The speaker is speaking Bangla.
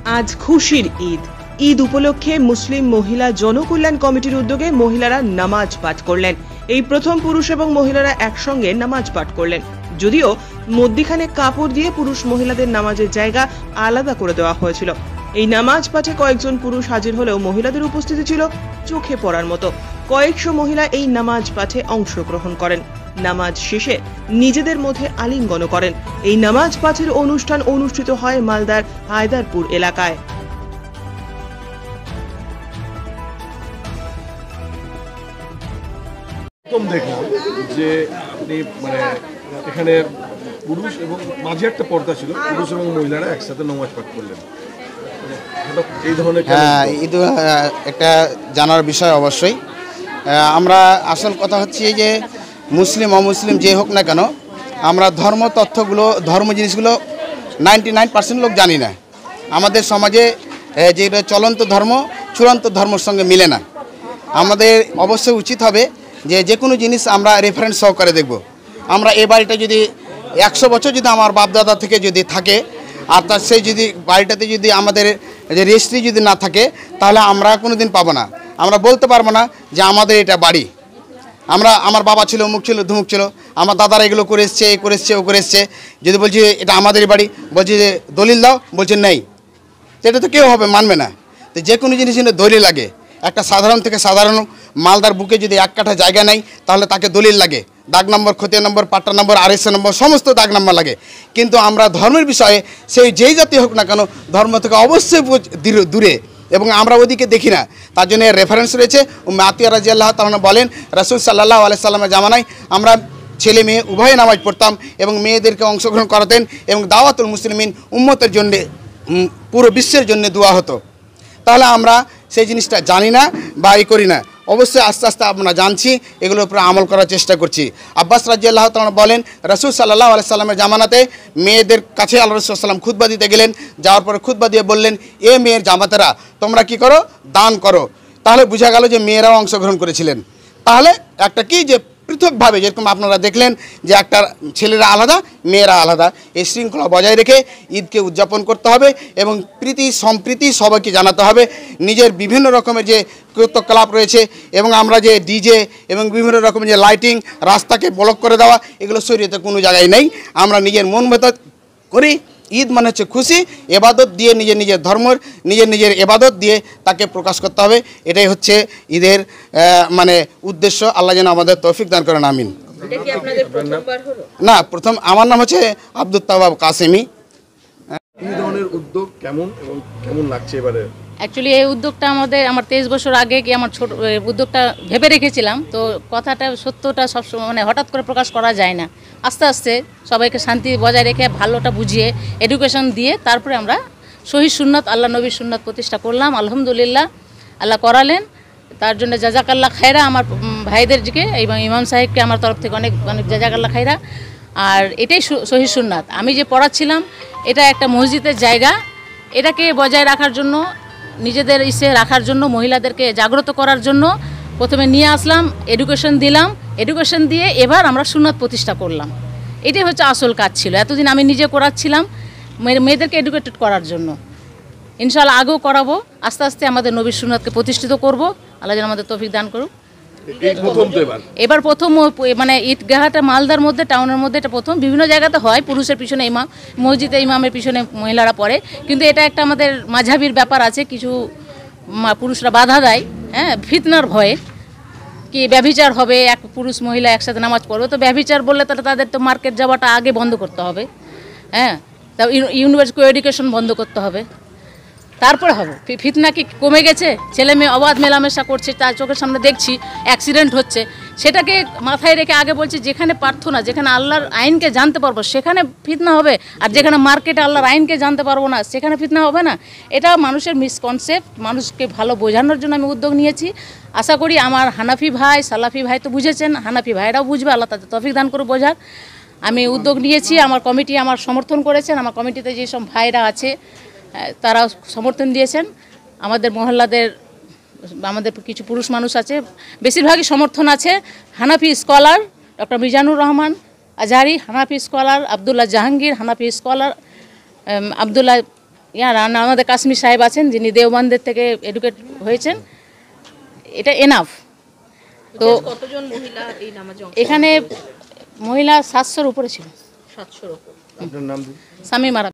আজ খুশির ঈদ। ঈদ উপলক্ষে মুসলিম মহিলা জনকল্যাণ কমিটির উদ্যোগে মহিলারা নামাজ পাঠ করলেন। এই প্রথম পুরুষ এবং মহিলারা একসঙ্গে নামাজ পাঠ করলেন। যদিও মধ্যিখানে কাপড় দিয়ে পুরুষ মহিলাদের নামাজের জায়গা আলাদা করে দেওয়া হয়েছিল। এই নামাজ পাঠে কয়েকজন পুরুষ হাজির হলেও মহিলাদের উপস্থিতি ছিল চোখে পড়ার মতো। কয়েকশো মহিলা এই নামাজ পাঠে অংশগ্রহণ করেন। নামাজ শেষে নিজেদের মধ্যে আলিঙ্গন করেন। এই নামাজ পাঠের অনুষ্ঠান অনুষ্ঠিত হয় মালদার হায়দারপুর এলাকায়। দেখলাম যে আপনি এখানে পুরুষ এবং মাঝে একটা পর্দা ছিল, পুরুষ এবং মহিলারা একসাথে নামাজ পাঠ করলেন। এই ধরনের ঈদ একটা জানার বিষয় অবশ্যই। আমরা আসল কথা হচ্ছে যে মুসলিম অমুসলিম যে হোক না কেন, আমরা ধর্ম তথ্যগুলো ধর্ম জিনিসগুলো 99% লোক জানি না। আমাদের সমাজে যেটা চলন্ত ধর্ম চূড়ান্ত ধর্মের সঙ্গে মিলে না। আমাদের অবশ্যই উচিত হবে যে কোনো জিনিস আমরা রেফারেন্স সহকারে দেখব। আমরা এ বাড়িটা যদি 100 বছর যদি আমার বাপদাদা থেকে যদি থাকে, আর তার সেই যদি বাড়িটাতে যদি আমাদের যে রেজিস্ট্রি যদি না থাকে, তাহলে আমরা কোনো দিন পাবো না। আমরা বলতে পারবো না যে আমাদের এটা বাড়ি। আমার বাবা ছিল, অমুক ছিল, ধুমুক ছিল, আমার দাদারা এগুলো করে এসছে, এ করে এসছে, ও করে এসছে। যদি বলছি এটা আমাদেরই বাড়ি, বলছি যে দলিল দাও, বলছে নেই, সেটা তো কেউ হবে মানবে না। তো যে কোনো জিনিস দলিল লাগে। একটা সাধারণ থেকে সাধারণ মালদার বুকে যদি 1 কাঠা জায়গা নেই, তাহলে তাকে দলিল লাগে। দাগ নম্বর, খতিয়ান নম্বর, পাট্টা নম্বর, RSA নম্বর, সমস্ত দাগ নম্বর লাগে। কিন্তু আমরা ধর্মের বিষয়ে সেই যেই জাতি হোক না কেন, ধর্ম থেকে অবশ্যই দূরে, এবং আমরা ওদিকে দেখি না। তার জন্য রেফারেন্স রয়েছে। আতিয়া রাদিয়াল্লাহু তাআলা বলেন, রাসূল সাল্লাল্লাহু আলাইহি সাল্লামের জামানায় আমরা ছেলে মেয়ে উভয়ে নামাজ পড়তাম এবং মেয়েদেরকে অংশগ্রহণ করাতেন, এবং দাওয়াতুল মুসলিমিন উম্মতের জন্যে, পুরো বিশ্বের জন্য দোয়া হতো। তাহলে আমরা সেই জিনিসটা জানি না বা করি না। অবশ্যই আস্তে আস্তে আমরা জানছি, এগুলোর উপরে আমল করার চেষ্টা করছি। আব্বাস রাদিয়াল্লাহু তাআলা বলেন, রাসূল সাল্লাল্লাহু আলাইহি সাল্লামের জামানাতে মেয়েদের কাছে আল্লাহ রাসূল সাল্লাম খুতবা দিতে গেলেন। যাওয়ার পরে খুতবা দিয়ে বললেন, এ মেয়ের জামাতেরা, তোমরা কি করো? দান করো। তাহলে বোঝা গেল যে মেয়েরাও অংশগ্রহণ করেছিলেন। তাহলে একটা কি যে পৃথকভাবে, যেরকম আপনারা দেখলেন যে একটা ছেলেরা আলাদা, মেয়েরা আলাদা, এই শৃঙ্খলা বজায় রেখে ঈদকে উদযাপন করতে হবে এবং প্রীতি সম্প্রীতি সবাইকে জানাতে হবে। নিজের বিভিন্ন রকমের যে ক্রিয়াকলাপ রয়েছে এবং আমরা যে ডিজে এবং বিভিন্ন রকমের যে লাইটিং, রাস্তাকে ব্লক করে দেওয়া, এগুলো শরীয়তে কোনো জায়গায় নেই। আমরা নিজের মন ভেতর করি। ঈদ মানে হচ্ছে খুশি, এবাদত দিয়ে নিজের ধর্মের নিজের এবাদত দিয়ে তাকে প্রকাশ করতে হবে। এটাই হচ্ছে ঈদের উদ্দেশ্য। আল্লাহ যেন আমাদের তৌফিক দান করেন, আমিন। না, প্রথম আমার নাম হচ্ছে আব্দুল তাওয়াব কাসেমি। এই ধরনের উদ্যোগ কেমন এবং কেমন লাগছে এবারে? অ্যাকচুয়ালি এই উদ্যোগটা আমার 23 বছর আগে কি আমার ছোট উদ্যোগটা ভেবে রেখেছিলাম। তো কথাটা সত্যটা সবসময় হঠাৎ করে প্রকাশ করা যায় না। আস্তে আস্তে সবাইকে শান্তি বজায় রেখে ভালোটা বুঝিয়ে এডুকেশন দিয়ে তারপরে আমরা শহীদ সুন্নাত আল্লাহ নবীর সুন্নাত প্রতিষ্ঠা করলাম। আলহামদুলিল্লাহ, আল্লাহ করালেন। তার জন্য জাজাকাল্লাহ খায়রা আমার ভাইদেরকে এবং ইমাম সাহেবকে আমার তরফ থেকে অনেক অনেক জাজাকাল্লাহ খায়রা। আর এটাই শহীদ সুন্নাত। আমি যে পড়াচ্ছিলাম, এটা একটা মসজিদের জায়গা। এটাকে বজায় রাখার জন্য, নিজেদের ইসে রাখার জন্য, মহিলাদেরকে জাগ্রত করার জন্য প্রথমে নিয়ে আসলাম, এডুকেশন দিলাম। এডুকেশন দিয়ে এবার আমরা সুন্নাত প্রতিষ্ঠা করলাম। এটাই হচ্ছে আসল কাজ ছিল। এতদিন আমি নিজে করাচ্ছিলাম মেয়েদেরকে এডুকেটেড করার জন্য। ইনশাআল্লাহ আগেও করাবো। আস্তে আস্তে আমাদের নবীর সুন্নাতকে প্রতিষ্ঠিত করব। আল্লাহ যেন আমাদের তৌফিক দান করুক। এবার প্রথম ঈদগাহটা মালদার মধ্যে, টাউনের মধ্যে এটা প্রথম। বিভিন্ন জায়গাতে হয়, পুরুষের পিছনে ইমাম, মসজিদে ইমামের পিছনে মহিলারা পড়ে। কিন্তু এটা একটা আমাদের মাঝহাবির ব্যাপার আছে, কিছু পুরুষরা বাধা দেয়, ফিতনার ভয়ে, কি ব্যভিচার হবে, এক পুরুষ মহিলা একসাথে নামাজ পড়বে। তো ব্যভিচার বললে তাহলে তাদের তো মার্কেট যাওয়াটা আগে বন্ধ করতে হবে, তা ইউনিভার্সিটি এডুকেশন বন্ধ করতে হবে, তারপরে হবে। ফিতনা কি কমে গেছে? ছেলে মেয়ে অবাধ মেলামেশা করছে, তার চোখের সামনে দেখছি অ্যাক্সিডেন্ট হচ্ছে। সেটাকে মাথায় রেখে আগে বলছি, যেখানে প্রার্থনা, যেখানে আল্লাহর আইনকে জানতে পারবো সেখানে ফিতনা হবে, আর যেখানে মার্কেটে আল্লাহর আইনকে জানতে পারবো না সেখানে ফিতনা হবে না। এটা মানুষের মিসকনসেপ্ট। মানুষকে ভালো বোঝানোর জন্য আমি উদ্যোগ নিয়েছি। আশা করি আমার হানাফি ভাই, সালাফি ভাই তো বুঝেছেন, হানাফি ভাইরাও বুঝবে। আল্লাহ তাদের তৌফিক দান করে বোঝার। আমি উদ্যোগ নিয়েছি, আমার কমিটি আমার সমর্থন করেছেন। আমার কমিটিতে যেসব ভাইরা আছে তারাও সমর্থন দিয়েছেন। আমাদের মহল্লাদের আমাদের কিছু পুরুষ মানুষ আছে, বেশিরভাগই সমর্থন আছে। হানাফি স্কলার ডক্টর মিজানুর রহমান আজহারি, হানাফি স্কলার আবদুল্লাহ জাহাঙ্গীর, হানাফি স্কলার আবদুল্লাহ আমাদের কাশ্মীর সাহেব আছেন যিনি দেওবন্দের থেকে এডুকেট হয়েছেন, এটা এনাফ। তো কতজন মহিলা এই নামাজে এখানে মহিলা 700-র উপরে ছিল। 700-র উপর। আপনার নাম দিন। শামীম আরা।